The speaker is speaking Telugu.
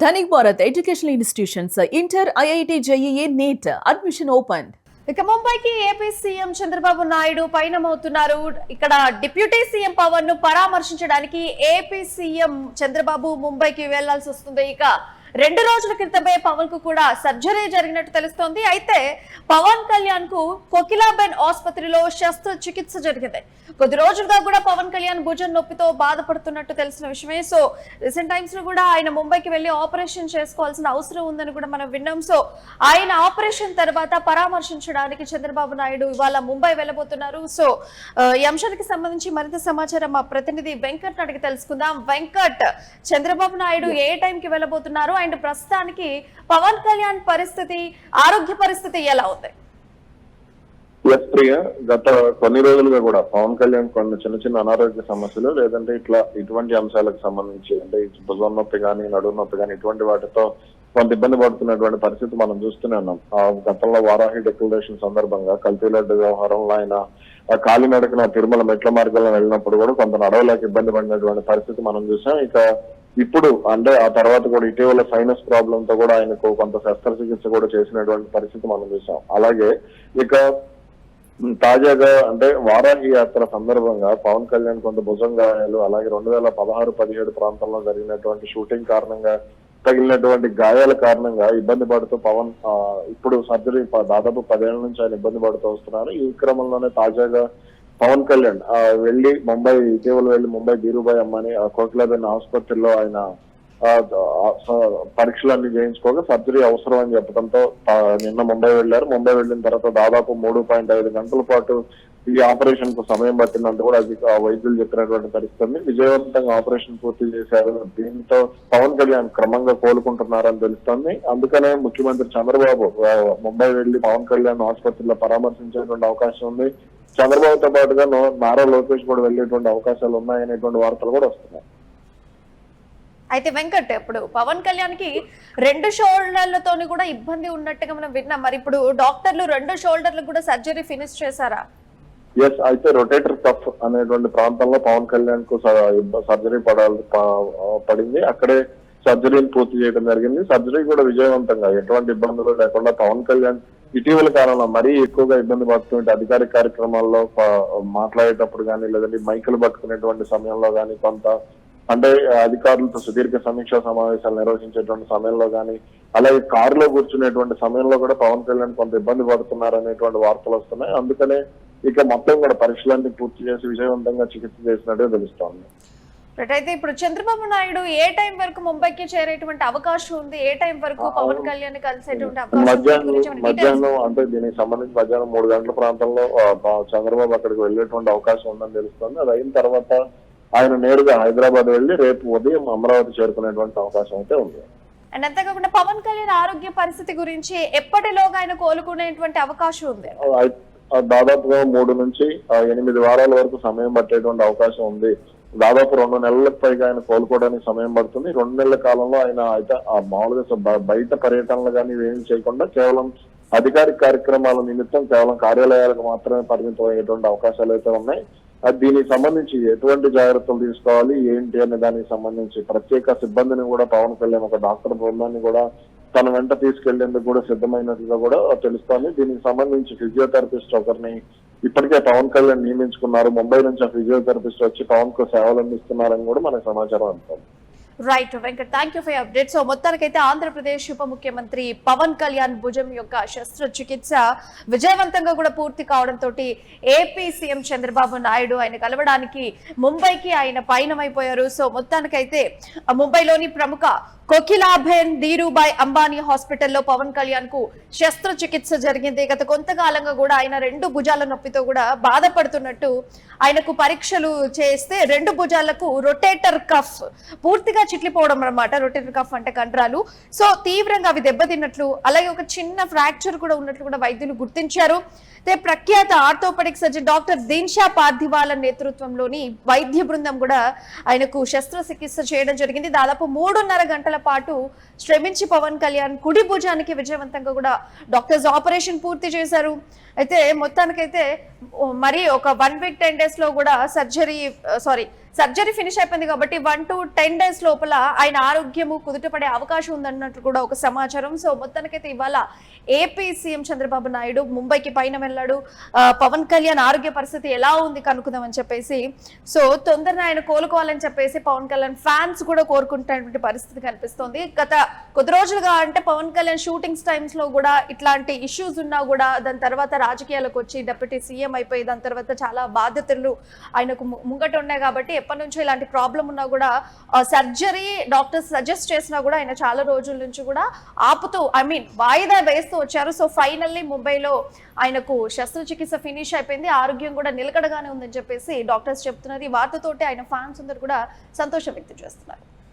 Dhanik Bharat educational institutions inter IIT JEE NEET admission open. ఇక ముంబైకి ఏపీ సీఎం చంద్రబాబు నాయుడు పయనమవుతున్నారు. ఇక్కడ డిప్యూటీ సీఎం పవన్ ను పరామర్శించడానికి ఏపీ సీఎం చంద్రబాబు ముంబైకి వెళ్లాల్సి వస్తుంది. ఇక 2 రోజుల క్రితమే పవన్ కు కూడా సర్జరీ జరిగినట్టు తెలుస్తోంది. అయితే పవన్ కళ్యాణ్ కు కోకిలాబెన్ ఆసుపత్రిలో శస్త్రచికిత్స జరిగింది. కొద్ది రోజులుగా కూడా పవన్ కళ్యాణ్ భుజం నొప్పితో బాధపడుతున్నట్టు తెలిసిన విషయమే. సో రీసెంట్ టైమ్స్ లో కూడా ఆయన ముంబైకి వెళ్లి ఆపరేషన్ చేసుకోవాల్సిన అవసరం ఉందని కూడా మనం విన్నాం. సో ఆయన ఆపరేషన్ తర్వాత పరామర్శించడానికి చంద్రబాబు నాయుడు ఇవాళ ముంబై వెళ్ళబోతున్నారు. సో ఈ అంశానికి సంబంధించి మరింత సమాచారం మా ప్రతినిధి వెంకట్ అడిగి తెలుసుకుందాం. వెంకట్, చంద్రబాబు నాయుడు ఏ టైంకి వెళ్ళబోతున్నారు అండ్ ప్రస్తుతానికి పవన్ కళ్యాణ్ పరిస్థితి, ఆరోగ్య పరిస్థితి ఎలా ఉంది? ప్రియ, గత కొన్ని రోజులుగా కూడా పవన్ కళ్యాణ్ కొన్ని చిన్న చిన్న అనారోగ్య సమస్యలు లేదంటే ఇటువంటి అంశాలకు సంబంధించి అంటే భుజం నొప్పి కానీ నడుము నొప్పి కానీ ఇటువంటి వాటితో కొంత ఇబ్బంది పడుతున్నటువంటి పరిస్థితి మనం చూస్తూనే ఉన్నాం. గతంలో వారాహి డిక్లరేషన్ సందర్భంగా కల్తీలడ్డు వ్యవహారంలో ఆయన కాలినడకన తిరుమల మెట్ల మార్గంలో వెళ్ళినప్పుడు కూడా కొంత నడవలేక ఇబ్బంది పడినటువంటి పరిస్థితి మనం చూసాం. ఇక ఇప్పుడు అంటే ఆ తర్వాత కూడా ఇటీవల సైనస్ ప్రాబ్లం తో కూడా ఆయనకు కొంత శస్త్రచికిత్స కూడా చేసినటువంటి పరిస్థితి మనం చూసాం. అలాగే ఇక తాజాగా అంటే వారాహి యాత్ర సందర్భంగా పవన్ కళ్యాణ్ కొంత భుజం గాయాలు, అలాగే 2016-17 ప్రాంతంలో జరిగినటువంటి షూటింగ్ కారణంగా తగిలినటువంటి గాయాల కారణంగా ఇబ్బంది పడుతూ పవన్ ఇప్పుడు సర్జరీ దాదాపు 10 ఏళ్ల నుంచి ఆయన ఇబ్బంది పడుతూ వస్తున్నారు. ఈ క్రమంలోనే తాజాగా పవన్ కళ్యాణ్ ఇటీవల వెళ్లి ముంబై ధీరుభాయ్ అమ్మని కోకిలాబెన్ ఆసుపత్రిలో ఆయన పరీక్షలన్నీ చేయించుకోగా సర్జరీ అవసరం అని చెప్పడంతో నిన్న ముంబై వెళ్లారు. ముంబై వెళ్లిన తర్వాత దాదాపు 3.5 గంటల పాటు ఈ ఆపరేషన్ కు సమయం పట్టిందంటూ కూడా అది వైద్యులు చెప్పినటువంటి పరిస్థితి. విజయవంతంగా ఆపరేషన్ పూర్తి చేశారు. దీంతో పవన్ కళ్యాణ్ క్రమంగా కోలుకుంటున్నారని తెలుస్తోంది. అందుకనే ముఖ్యమంత్రి చంద్రబాబు ముంబై వెళ్లి పవన్ కళ్యాణ్ ఆసుపత్రిలో పరామర్శించేటువంటి అవకాశం ఉంది. చంద్రబాబుతో పాటుగా నారా లోకేష్ కూడా వెళ్లేటువంటి అవకాశాలు ఉన్నాయనేటువంటి వార్తలు కూడా వస్తున్నాయి. అయితే వెంకట్, ఇప్పుడు పవన్ కళ్యాణ్ కి 2 షోల్డర్లతో కూడా ఇబ్బంది ఉన్నట్టుగా మనం విన్నాం. మరి ఇప్పుడు డాక్టర్లు 2 షోల్డర్లకు కూడా సర్జరీ ఫినిష్ చేశారా? ఎస్, అయితే రొటేటర్ కఫ్ అనేటువంటి ప్రాంతంలో పవన్ కళ్యాణ్ కు సర్జరీ పడింది. అక్కడే సర్జరీని పూర్తి చేయడం జరిగింది. సర్జరీ కూడా విజయవంతంగా ఎటువంటి ఇబ్బందులు లేకుండా పవన్ కళ్యాణ్ ఇటీవల కాలంలో మరీ ఎక్కువగా ఇబ్బంది పడుతుంటే అధికారిక కార్యక్రమాల్లో మాట్లాడేటప్పుడు కానీ లేదంటే మైకులు పట్టుకునేటువంటి సమయంలో కానీ కొంత అంటే అధికారులతో సుదీర్ఘ సమీక్షా సమావేశాలు నిర్వహించేటువంటి సమయంలో కానీ అలాగే కారులో కూర్చునేటువంటి సమయంలో కూడా పవన్ కళ్యాణ్ కొంత ఇబ్బంది పడుతున్నారు అనేటువంటి వార్తలు వస్తున్నాయి. అందుకనే ఇక మొత్తం కూడా పరీక్షలన్నీ పూర్తి చేసి విజయవంతంగా చికిత్స చేసినట్టు తెలుస్తోంది. అయితే ఇప్పుడు చంద్రబాబు నాయుడు ఏ టైం వరకు ముంబైకి చేరేటువంటి అవకాశం ఉంది? ఏ టైం వరకు పవన్ కళ్యాణ్ కలిసేటువంటి మధ్యాహ్నం అంటే దీనికి సంబంధించి మధ్యాహ్నం 3 గంటల ప్రాంతంలో చంద్రబాబు అక్కడికి వెళ్లేటువంటి అవకాశం ఉందని తెలుస్తుంది. అది అయిన తర్వాత ఆయన నేరుగా హైదరాబాద్ వెళ్లి రేపు ఉదయం అమరావతి చేరుకునేటువంటి అవకాశం అయితే ఉంది. అండ్ అంతేకాకుండా పవన్ కళ్యాణ్ ఆరోగ్య పరిస్థితి గురించి ఎప్పటిలోగా ఆయన కోలుకునేటువంటి అవకాశం ఉంది? దాదాపుగా 3 నుంచి 8 వారాల వరకు సమయం పట్టేటువంటి అవకాశం ఉంది. దాదాపు 2 నెలలకు పైగా ఆయన కోలుకోవడానికి సమయం పడుతుంది. 2 నెలల కాలంలో ఆయన అయితే మామూలుగా బయట పర్యటనలు కానీ ఏమి చేయకుండా కేవలం అధికారిక కార్యక్రమాల నిమిత్తం కేవలం కార్యాలయాలకు మాత్రమే పరిమితం అయ్యేటువంటి అవకాశాలు అయితే ఉన్నాయి. దీనికి సంబంధించి ఎటువంటి జాగ్రత్తలు తీసుకోవాలి ఏంటి అనే దానికి సంబంధించి ప్రత్యేక సిబ్బందిని కూడా పవన్ కళ్యాణ్ ఒక డాక్టర్ బృందాన్ని కూడా తన వెంట తీసుకెళ్లేందుకు కూడా సిద్ధమైనట్టుగా కూడా తెలుస్తోంది. దీనికి సంబంధించి ఫిజియోథెరపిస్ట్ ఒకరిని ఇప్పటికే పవన్ కళ్యాణ్ నియమించుకున్నారు. ముంబై నుంచి ఆ ఫిజియోథెరపిస్ట్ వచ్చి పవన్ కు సేవలు అందిస్తున్నారని కూడా మనకు సమాచారం అందుతుంది. Right Venkat, thank you for update. So మొత్తానికైతే ఆంధ్రప్రదేశ్ ఉప ముఖ్యమంత్రి పవన్ కళ్యాణ్ భుజం యొక్క శస్త్రచికిత్స విజయవంతంగా కూడా పూర్తి కావడంతో ఏపీ సీఎం చంద్రబాబు నాయుడు ఆయన కలవడానికి ముంబైకి ఆయన పయనమైపోయారు. సో మొత్తానికైతే ముంబైలోని ప్రముఖ కోకిలాబెన్ ధీరుభాయ్ అంబానీ హాస్పిటల్లో పవన్ కళ్యాణ్ కు శస్త్రచికిత్స జరిగింది. గత కొంతకాలంగా కూడా ఆయన 2 భుజాల నొప్పితో కూడా బాధపడుతున్నట్టు ఆయనకు పరీక్షలు చేస్తే 2 భుజాలకు రొటేటర్ కఫ్ పూర్తిగా చిట్లిపోవడం అన్నమాట. రొటేటర్ కఫ్ అంటే కండరాలు. సో తీవ్రంగా అవి దెబ్బతిన్నట్లు, అలాగే ఒక చిన్న ఫ్రాక్చర్ కూడా ఉన్నట్లు కూడా వైద్యులు గుర్తించారు. ప్రఖ్యాత ఆర్థోపెడిక్ సర్జన్ డాక్టర్ దీన్షా పార్థివాల నేతృత్వంలోని వైద్య బృందం కూడా ఆయనకు శస్త్రచికిత్స చేయడం జరిగింది. దాదాపు 3.5 గంటల పాటు శ్రమించి పవన్ కళ్యాణ్ కుడి భుజానికి విజయవంతంగా కూడా డాక్టర్స్ ఆపరేషన్ పూర్తి చేశారు. అయితే మొత్తానికైతే మరి ఒక 1 వీక్ 10 డేస్ లో కూడా సర్జరీ ఫినిష్ అయిపోయింది కాబట్టి 1 to 10 days లోపల ఆయన ఆరోగ్యము కుదుటపడే అవకాశం ఉందన్నట్టు కూడా ఒక సమాచారం. సో మొత్తానికైతే ఇవాళ ఏపీ సీఎం చంద్రబాబు నాయుడు ముంబైకి పైన వెళ్ళాడు. పవన్ కళ్యాణ్ ఆరోగ్య పరిస్థితి ఎలా ఉంది కనుక్కుందామని చెప్పేసి, సో తొందరగా ఆయన కోలుకోవాలని చెప్పేసి పవన్ కళ్యాణ్ ఫ్యాన్స్ కూడా కోరుకుంటున్నటువంటి పరిస్థితి కనిపిస్తోంది. గత కొద్ది రోజులుగా అంటే పవన్ కళ్యాణ్ షూటింగ్స్ టైమ్స్ లో కూడా ఇట్లాంటి ఇష్యూస్ ఉన్నా కూడా దాని తర్వాత రాజకీయాలకు వచ్చి డిప్యూటీ సీఎం అయిపోయి దాని తర్వాత చాలా బాధ్యతలు ఆయనకు ముంగట ఉన్నాయి కాబట్టి ఎప్పటి నుంచో ఇలాంటి ప్రాబ్లం ఉన్నా కూడా సర్జరీ డాక్టర్స్ సజెస్ట్ చేసినా కూడా ఆయన చాలా రోజుల నుంచి కూడా ఆపుతూ వాయిదా వేస్తూ వచ్చారు. సో ఫైనల్లీ ముంబైలో ఆయనకు శస్త్రచికిత్స ఫినిష్ అయిపోయింది, ఆరోగ్యం కూడా నిలకడగానే ఉందని చెప్పేసి డాక్టర్స్ చెప్తున్నారు. ఈ వార్తతోటి ఆయన ఫ్యాన్స్ అందరూ కూడా సంతోషం వ్యక్తం చేస్తున్నారు.